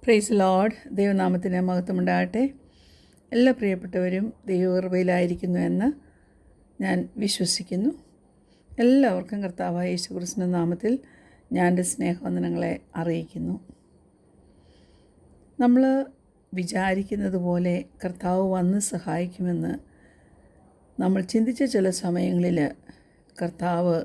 Praise Lord. ദൈവനാമത്തിന് മഹത്വമുണ്ടാകട്ടെ. എല്ലാ പ്രിയപ്പെട്ടവരും ദൈവകൃപയിലായിരിക്കുന്നു എന്ന് ഞാൻ വിശ്വസിക്കുന്നു. എല്ലാവർക്കും കർത്താവായ യേശുക്രിസ്തുവിന്റെ നാമത്തിൽ ഞാൻ എൻ്റെ സ്നേഹവന്ദനങ്ങളെ അറിയിക്കുന്നു. നമ്മൾ വിചാരിക്കുന്നത് പോലെ കർത്താവ് വന്ന് സഹായിക്കുമെന്ന് നമ്മൾ ചിന്തിച്ച ചില സമയങ്ങളിൽ കർത്താവ്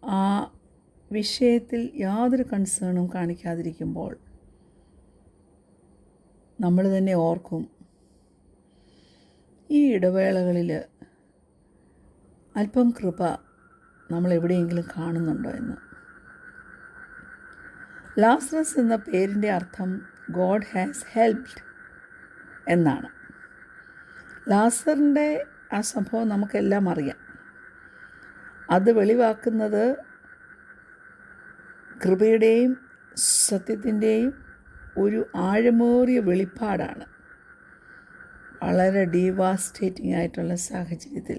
ആ വിഷയത്തിൽ യാതൊരു കൺസേണും കാണിക്കാതിരിക്കുമ്പോൾ നമ്മൾ തന്നെ ഓർക്കും, ഈ ഇടവേളകളിൽ അല്പം കൃപ നമ്മൾ എവിടെയെങ്കിലും കാണുന്നുണ്ടോ എന്ന്. ലാസറസ് എന്ന പേരിൻ്റെ അർത്ഥം ഗോഡ് ഹാസ് ഹെൽപ്ഡ് എന്നാണ്. ലാസറിൻ്റെ ആ സംഭവം നമുക്കെല്ലാം അറിയാം. അത് വെളിവാക്കുന്നത് കൃപയുടെയും സത്യത്തിൻ്റെയും ഒരു ആഴമേറിയ വെളിപ്പാടാണ്. വളരെ ഡീവാസ്റ്റേറ്റിംഗ് ആയിട്ടുള്ള സാഹചര്യത്തിൽ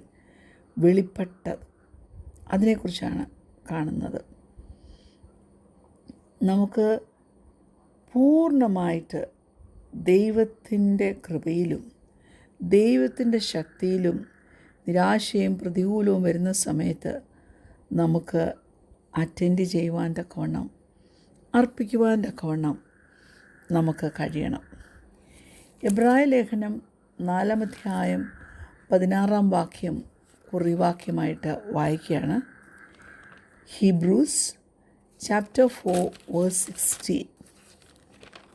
വെളിപ്പെട്ടത്, അതിനെക്കുറിച്ചാണ് കാണുന്നത്. നമുക്ക് പൂർണ്ണമായിട്ട് ദൈവത്തിൻ്റെ കൃപയിലും ദൈവത്തിൻ്റെ ശക്തിയിലും നിരാശയും പ്രതികൂലവും വരുന്ന സമയത്ത് നമുക്ക് അറ്റൻഡ് ചെയ്യുവാൻ തക്കവണ്ണം, അർപ്പിക്കുവാൻ തക്കവണ്ണം നമുക്ക് കഴിയണം. എബ്രായ ലേഖനം 4-ാം അധ്യായം 16-ാം വാക്യം കുറിവാക്യമായിട്ട് വായിക്കുകയാണ്. Hebrews chapter 4 verse 16.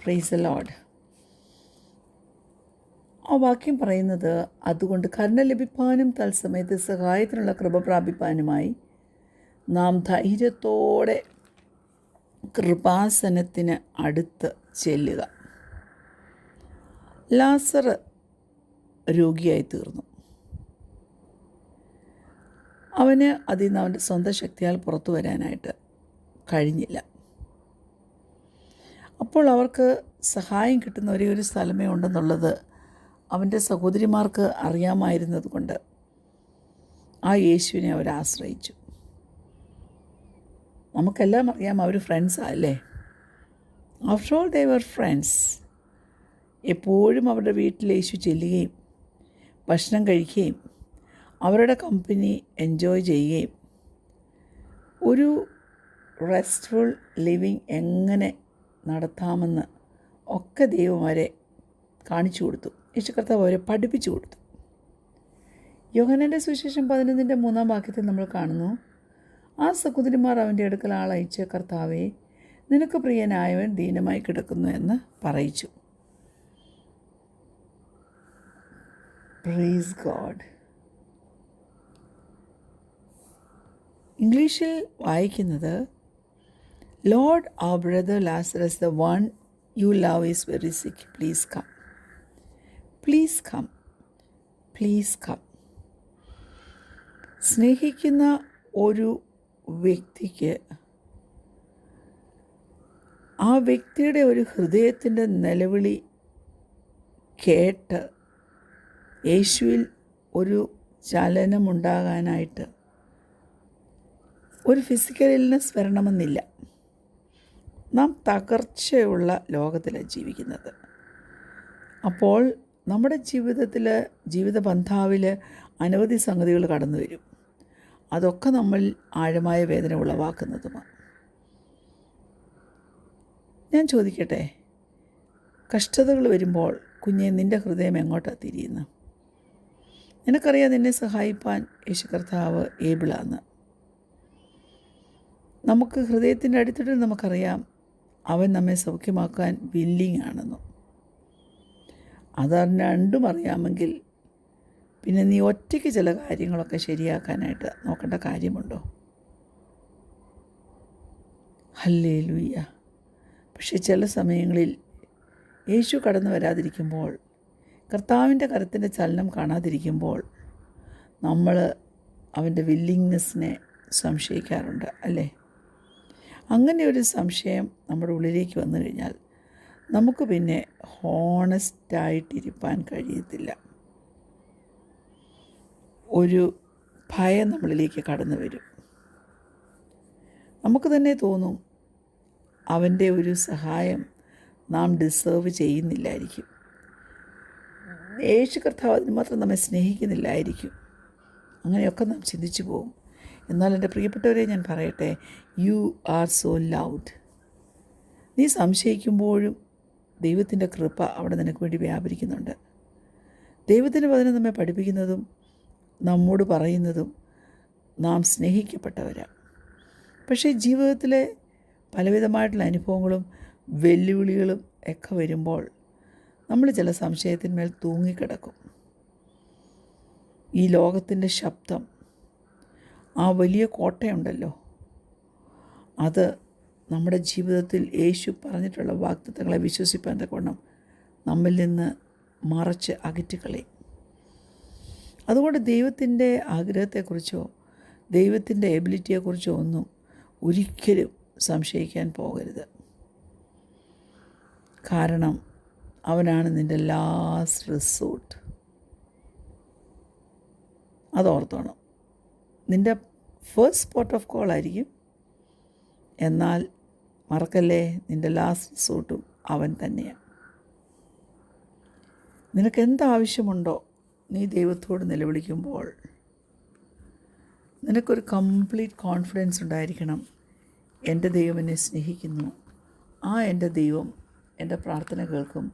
Praise the Lord. ആ വാക്യം പറയുന്നത്, അതുകൊണ്ട് കരുണ ലഭിപ്പാനും തത്സമയത്ത് സഹായത്തിനുള്ള കൃപ പ്രാപിപ്പാനുമായി നാം ധൈര്യത്തോടെ കൃപാസനത്തിന് അടുത്ത് ചെല്ലുക. ലാസർ രോഗിയായി തീർന്നു. അവന് അതിൽ നിന്ന് അവൻ്റെ സ്വന്തം ശക്തിയാൽ പുറത്തു വരാനായിട്ട് കഴിഞ്ഞില്ല. അപ്പോൾ അവർക്ക് സഹായം കിട്ടുന്ന ഒരേ ഒരു സ്ഥലമേ ഉണ്ടെന്നുള്ളത് അവൻ്റെ സഹോദരിമാർക്ക് അറിയാമായിരുന്നത് കൊണ്ട് ആ യേശുവിനെ അവർ ആശ്രയിച്ചു. നമുക്കെല്ലാം അറിയാം, അവർ ഫ്രണ്ട്സാണ് അല്ലേ. After all they were friends. എപ്പോഴും അവരുടെ വീട്ടിൽ യേശു ചെല്ലുകയും ഭക്ഷണം കഴിക്കുകയും അവരുടെ കമ്പനി എൻജോയ് ചെയ്യുകയും ഒരു റെസ്റ്റ്ഫുൾ ലിവിങ് എങ്ങനെ നടത്താമെന്ന് ഒക്കെ ദൈവം അവരെ കാണിച്ചു കൊടുത്തു. യേശു കർത്താവ് അവരെ പഠിപ്പിച്ചു കൊടുത്തു. യോഹന്നാൻ്റെ സുവിശേഷം 11-ാം വാക്യത്തിൽ നമ്മൾ കാണുന്നു, ആ സഹോദരിമാർ അവൻ്റെ അടുക്കൽ ആളയച്ച്, കർത്താവേ, നിനക്ക് പ്രിയനായവൻ ദീനമായി കിടക്കുന്നു എന്ന് പറയിച്ചു. Praise God. ഇംഗ്ലീഷിൽ വായിക്കുന്നത്, Lord our brother Lazarus the one you love is very sick, please come, please come, please come. സ്നേഹിക്കുന്ന ഒരു വ്യക്തിക്ക് ആ വ്യക്തിയുടെ ഒരു ഹൃദയത്തിൻ്റെ നിലവിളി കേട്ട് യേശുവിൽ ഒരു ചലനമുണ്ടാകാനായിട്ട് ഒരു ഫിസിക്കൽ ഇൽനെസ് വരണമെന്നില്ല. നാം തകർച്ചയുള്ള ലോകത്തിലാണ് ജീവിക്കുന്നത്. അപ്പോൾ നമ്മുടെ ജീവിത പന്ഥാവിൽ അനവധി സംഗതികൾ കടന്നു വരും. അതൊക്കെ നമ്മൾ ആഴമായ വേദന ഉളവാക്കുന്നതുമാണ്. ഞാൻ ചോദിക്കട്ടെ, കഷ്ടതകൾ വരുമ്പോൾ കുഞ്ഞെ, നിൻ്റെ ഹൃദയം എങ്ങോട്ടാണ് തിരിയുന്നത്? നിനക്കറിയാം നിന്നെ സഹായിപ്പാൻ യേശു കർത്താവ് ഏബിളാന്ന്. നമുക്ക് ഹൃദയത്തിൻ്റെ അടിത്തട്ടിൽ നമുക്കറിയാം അവൻ നമ്മെ സൗഖ്യമാക്കാൻ വില്ലിങ് ആണെന്നും. അത് രണ്ടും അറിയാമെങ്കിൽ പിന്നെ നീ ഒറ്റയ്ക്ക് ചില കാര്യങ്ങളൊക്കെ ശരിയാക്കാനായിട്ട് നോക്കേണ്ട കാര്യമുണ്ടോ? ഹല്ലേലൂയ. പക്ഷേ ചില സമയങ്ങളിൽ യേശു കടന്നു വരാതിരിക്കുമ്പോൾ, കർത്താവിൻ്റെ കരത്തിൻ്റെ ചലനം കാണാതിരിക്കുമ്പോൾ നമ്മൾ അവൻ്റെ വില്ലിങ്നെസ്സിനെ സംശയിക്കാറുണ്ട് അല്ലേ? അങ്ങനെ ഒരു സംശയം നമ്മുടെ ഉള്ളിലേക്ക് വന്നു കഴിഞ്ഞാൽ നമുക്ക് പിന്നെ ഹോണസ്റ്റായിട്ടിരിക്കാൻ കഴിയത്തില്ല. ഒരു ഭയം നമ്മളിലേക്ക് കടന്നു വരും. നമുക്ക് തന്നെ തോന്നും അവൻ്റെ ഒരു സഹായം നാം ഡിസേർവ് ചെയ്യുന്നില്ലായിരിക്കും. യേശു കർത്താവ് അതിന് മാത്രം നമ്മെ സ്നേഹിക്കുന്നില്ലായിരിക്കും. അങ്ങനെയൊക്കെ നാം ചിന്തിച്ചു പോകും. എന്നാൽ എൻ്റെ പ്രിയപ്പെട്ടവരെ, ഞാൻ പറയട്ടെ, യു ആർ സോ ലൗഡ്. നീ സംശയിക്കുമ്പോഴും ദൈവത്തിൻ്റെ കൃപ അവിടെ നിനക്ക് വേണ്ടി വ്യാപരിക്കുന്നുണ്ട്. ദൈവത്തിൻ്റെ വചനം നമ്മെ പഠിപ്പിക്കുന്നതും നമ്മോട് പറയുന്നതും നാം സ്നേഹിക്കപ്പെട്ടവരാണ്. പക്ഷേ ജീവിതത്തിലെ പലവിധമായിട്ടുള്ള അനുഭവങ്ങളും വെല്ലുവിളികളും ഒക്കെ വരുമ്പോൾ നമ്മൾ ചില സംശയത്തിന്മേൽ തൂങ്ങിക്കിടക്കും. ഈ ലോകത്തിൻ്റെ ശബ്ദം, ആ വലിയ കോട്ടയുണ്ടല്ലോ, അത് നമ്മുടെ ജീവിതത്തിൽ യേശു പറഞ്ഞിട്ടുള്ള വാഗ്ദത്തങ്ങളെ വിശ്വസിപ്പാൻ തക്കവണ്ണം നമ്മിൽ നിന്ന് മറച്ച് അകറ്റിക്കളയും. അതുകൊണ്ട് ദൈവത്തിൻ്റെ ആഗ്രഹത്തെക്കുറിച്ചോ ദൈവത്തിൻ്റെ എബിലിറ്റിയെക്കുറിച്ചോ ഒന്നും ഒരിക്കലും സംശയിക്കാൻ പോകരുത്. കാരണം അവനാണ് നിൻ്റെ ലാസ്റ്റ് റിസോർട്ട്. അതോർത്തോണം. നിൻ്റെ ഫസ്റ്റ് സ്പോട്ട് ഓഫ് കോൾ ആയിരിക്കും, എന്നാൽ മറക്കല്ലേ, നിൻ്റെ ലാസ്റ്റ് റിസോർട്ടും അവൻ തന്നെയാണ്. നിനക്ക് എന്താവശ്യമുണ്ടോ നീ ദൈവത്തോട് നിലവിളിക്കുമ്പോൾ നിനക്കൊരു കംപ്ലീറ്റ് കോൺഫിഡൻസ് ഉണ്ടായിരിക്കണം. എൻ്റെ ദൈവം എന്നെ സ്നേഹിക്കുന്നു. എൻ്റെ ദൈവം എൻ്റെ പ്രാർത്ഥന കേൾക്കും,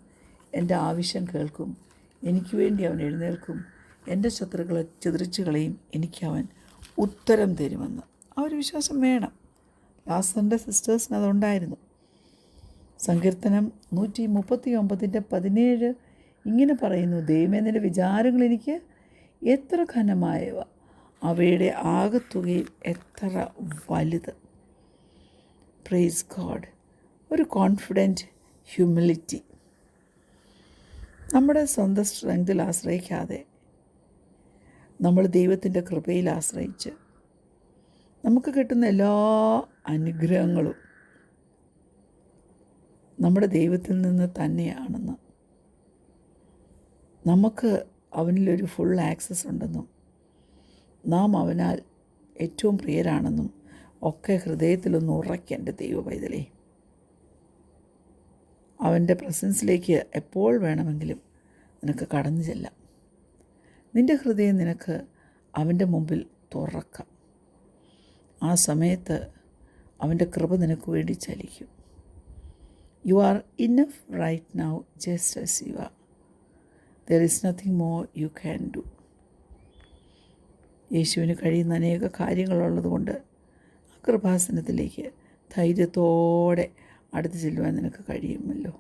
എൻ്റെ ആവശ്യം കേൾക്കും, എനിക്ക് വേണ്ടി അവൻ എഴുന്നേൽക്കും, എൻ്റെ ശത്രുക്കളെ ചിതറിച്ച് കളയും, എനിക്കവൻ ഉത്തരം തരുമെന്ന് ആ ഒരു വിശ്വാസം വേണം. ലാസറിൻ്റെ സിസ്റ്റേഴ്സിന് അതുണ്ടായിരുന്നു. സങ്കീർത്തനം 139:17 ഇങ്ങനെ പറയുന്നു: ദൈവമേ, നിൻ്റെ വിചാരങ്ങൾ എനിക്ക് എത്ര ഘനമായവ, അവയുടെ ആകത്തുകയും എത്ര വലുത്. Praise God. ഒരു കോൺഫിഡൻറ്റ് ഹ്യൂമിലിറ്റി. നമ്മുടെ സ്വന്തം സ്ട്രെങ്തിൽ ആശ്രയിക്കാതെ നമ്മൾ ദൈവത്തിൻ്റെ കൃപയിൽ ആശ്രയിച്ച് നമുക്ക് കിട്ടുന്ന എല്ലാ അനുഗ്രഹങ്ങളും നമ്മുടെ ദൈവത്തിൽ നിന്ന് തന്നെയാണെന്ന്, നമുക്ക് അവനിലൊരു ഫുൾ ആക്സസ് ഉണ്ടെന്നും നാം അവനാൽ ഏറ്റവും പ്രിയരാണെന്നും ഒക്കെ ഹൃദയത്തിലൊന്ന് ഉറയ്ക്കേണ്ട ദൈവ പൈതലേ. അവൻ്റെ പ്രസൻസിലേക്ക് എപ്പോൾ വേണമെങ്കിലും നിനക്ക് കടന്നു ചെല്ലാം. നിൻ്റെ ഹൃദയം നിനക്ക് അവൻ്റെ മുമ്പിൽ തുറക്കാം. ആ സമയത്ത് അവൻ്റെ കൃപ നിനക്ക് വേണ്ടി ചലിക്കും. You are enough right now just as you are. There is nothing more you can do. യേശുവിന് കഴിയുന്ന അനേക കാര്യങ്ങളുള്ളതുകൊണ്ട് ആ കൃപാസനത്തിലേക്ക് ധൈര്യത്തോടെ അടുത്ത് ചെല്ലുവാൻ നിനക്ക് കഴിയുമല്ലോ.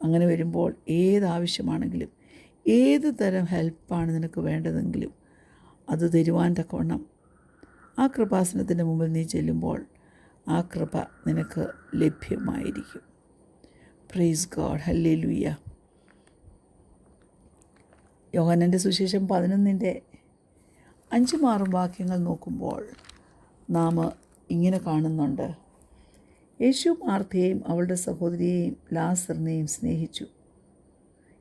അങ്ങനെ വരുമ്പോൾ ഏതാവശ്യമാണെങ്കിലും ഏത് തരം ഹെൽപ്പാണ് നിനക്ക് വേണ്ടതെങ്കിലും അത് തരുവാൻ തക്കവണ്ണം ആ കൃപാസനത്തിൻ്റെ മുമ്പിൽ നീ ചെല്ലുമ്പോൾ ആ കൃപ നിനക്ക് ലഭ്യമായിരിക്കും. Praise God. ഹല്ലേലൂയ. യോഹന്നാൻ്റെ സുവിശേഷം 11:5-6 വാക്യങ്ങൾ നോക്കുമ്പോൾ നാം ഇങ്ങനെ കാണുന്നുണ്ട്: യേശു മാർത്തയെയും അവളുടെ സഹോദരിയെയും ലാസറിനെയും സ്നേഹിച്ചു.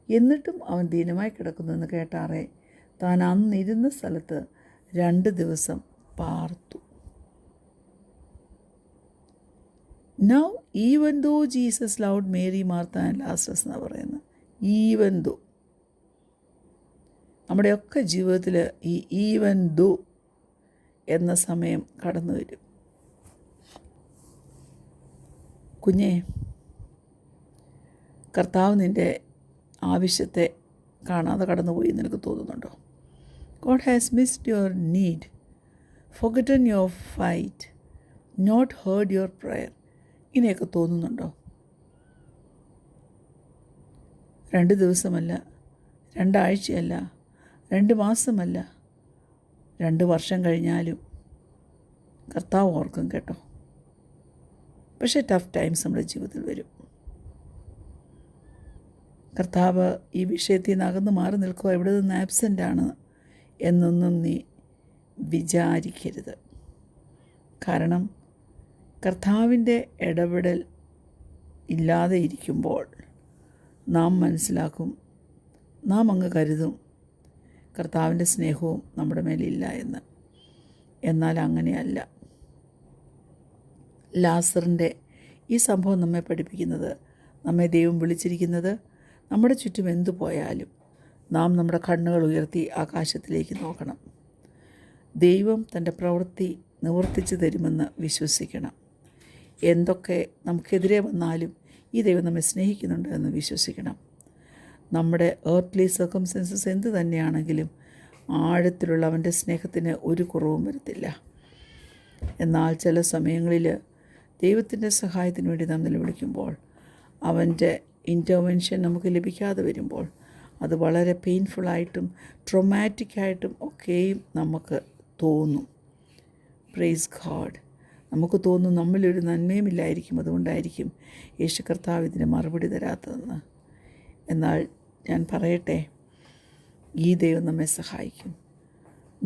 എന്നിട്ടും അവൻ ദീനമായി കിടക്കുന്നുവെന്ന് കേട്ടാറെ താൻ അന്നിരുന്ന സ്ഥലത്ത് 2 ദിവസം പാർത്തു. Now even though Jesus loved Mary, Martha and Lazarus എന്നാണ് പറയുന്നത്. Even though. നമ്മുടെയൊക്കെ ജീവിതത്തിൽ ഈ ഈവൻ ദോ എന്ന സമയം കടന്നു വരും. കുഞ്ഞേ, കർത്താവ് നിൻ്റെ ആവശ്യത്തെ കാണാതെ കടന്നുപോയി എന്ന് നിനക്ക് തോന്നുന്നുണ്ടോ? God has missed your need, forgotten your fight, not heard your prayer. ഇങ്ങനെയൊക്കെ തോന്നുന്നുണ്ടോ? 2 ദിവസമല്ല, 2 ആഴ്ചയല്ല, 2 മാസമല്ല, 2 വർഷം കഴിഞ്ഞാലും കർത്താവ് ഓർക്കും കേട്ടോ. പക്ഷേ ടഫ് ടൈംസ് നമ്മുടെ ജീവിതത്തിൽ വരും. കർത്താവ് ഈ വിഷയത്തിൽ നിന്ന് അകന്ന് മാറി നിൽക്കുക, എവിടെ നിന്ന് ആബ്സെൻ്റ് ആണ് എന്നൊന്നും നീ വിചാരിക്കരുത്. കാരണം കർത്താവിൻ്റെ ഇടപെടൽ ഇല്ലാതെ ഇരിക്കുമ്പോൾ നാം മനസ്സിലാക്കും, നാം അങ്ങ് കരുതും കർത്താവിൻ്റെ സ്നേഹവും നമ്മുടെ മേലില്ല എന്ന്. എന്നാൽ അങ്ങനെയല്ല. ലാസറിൻ്റെ ഈ സംഭവം നമ്മെ പഠിപ്പിക്കുന്നത് നമ്മെ ദൈവം വിളിച്ചിരിക്കുന്നത് നമ്മുടെ ചുറ്റും എന്തു പോയാലും നാം നമ്മുടെ കണ്ണുകൾ ഉയർത്തി ആകാശത്തിലേക്ക് നോക്കണം. ദൈവം തൻ്റെ പ്രവൃത്തി നിവർത്തിച്ചു തരുമെന്ന് വിശ്വസിക്കണം. എന്തൊക്കെ നമുക്കെതിരെ വന്നാലും ഈ ദൈവം നമ്മെ സ്നേഹിക്കുന്നുണ്ട് എന്ന് വിശ്വസിക്കണം. നമ്മുടെ ഏർത്ത്ലി സർക്കംസ്റ്റൻസസ് എന്ത് തന്നെയാണെങ്കിലും ആഴത്തിലുള്ള അവൻ്റെ സ്നേഹത്തിന് ഒരു കുറവും വരത്തില്ല. എന്നാൽ ചില സമയങ്ങളിൽ ദൈവത്തിൻ്റെ സഹായത്തിന് വേണ്ടി നാം നിലവിളിക്കുമ്പോൾ അവൻ്റെ ഇൻ്റർവെൻഷൻ നമുക്ക് ലഭിക്കാതെ വരുമ്പോൾ അത് വളരെ പെയിൻഫുള്ളായിട്ടും ട്രോമാറ്റിക്കായിട്ടും ഒക്കെയും നമുക്ക് തോന്നും. Praise God. നമുക്ക് തോന്നും നമ്മളിലൊരു നന്മയുമില്ലായിരിക്കും, അതുകൊണ്ടായിരിക്കും യേശു കർത്താവ് ഇതിന് മറുപടി തരാത്തതെന്ന്. എന്നാൽ ഞാൻ പറയട്ടെ, ഈ ദൈവം നമ്മെ സഹായിക്കും.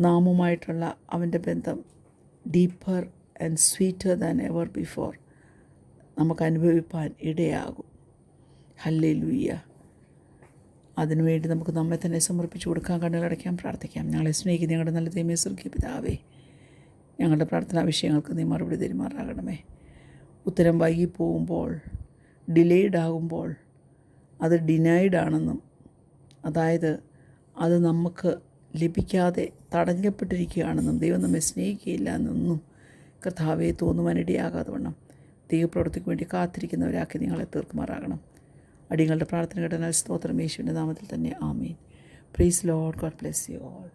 നാമുമായിട്ടുള്ള അവൻ്റെ ബന്ധം deeper and sweeter than ever before നമുക്ക് അനുഭവിപ്പാൻ ഇടയാകും. ഹല്ലേലൂയ. അതിനുവേണ്ടി നമുക്ക് നമ്മെ തന്നെ സമർപ്പിച്ച് കൊടുക്കാൻ, കണ്ണുകളടയ്ക്കാൻ, പ്രാർത്ഥിക്കാം. ഞങ്ങളെ സ്നേഹിക്കുന്ന ഞങ്ങളുടെ നല്ല ദൈവമേ, സ്വർഗ്ഗീയ പിതാവേ, ഞങ്ങളുടെ പ്രാർത്ഥനാ വിഷയങ്ങൾക്ക് നീ മറുപടി തരുമാറാകണമേ. ഉത്തരം വൈകിപ്പോകുമ്പോൾ, ഡിലേഡ് ആകുമ്പോൾ അത് ഡിനൈഡ് ആണെന്നും, അതായത് അത് നമുക്ക് ലഭിക്കാതെ തടഞ്ഞപ്പെട്ടിരിക്കുകയാണെന്നും ദൈവം നമ്മെ സ്നേഹിക്കുകയില്ല എന്നൊന്നും കർത്താവെ തോന്നുവാനിടയാകാതെ വണ്ണം ദൈവപ്രവൃത്തിക്ക് വേണ്ടി കാത്തിരിക്കുന്നവരാക്കി നിങ്ങളെ തീർക്കുമാറാകണം. അടിയങ്ങളുടെ പ്രാർത്ഥന കേട്ടാൽ സ്തോത്രം. യേശുവിൻ്റെ നാമത്തിൽ തന്നെ ആമീൻ. Praise lord. God bless you all.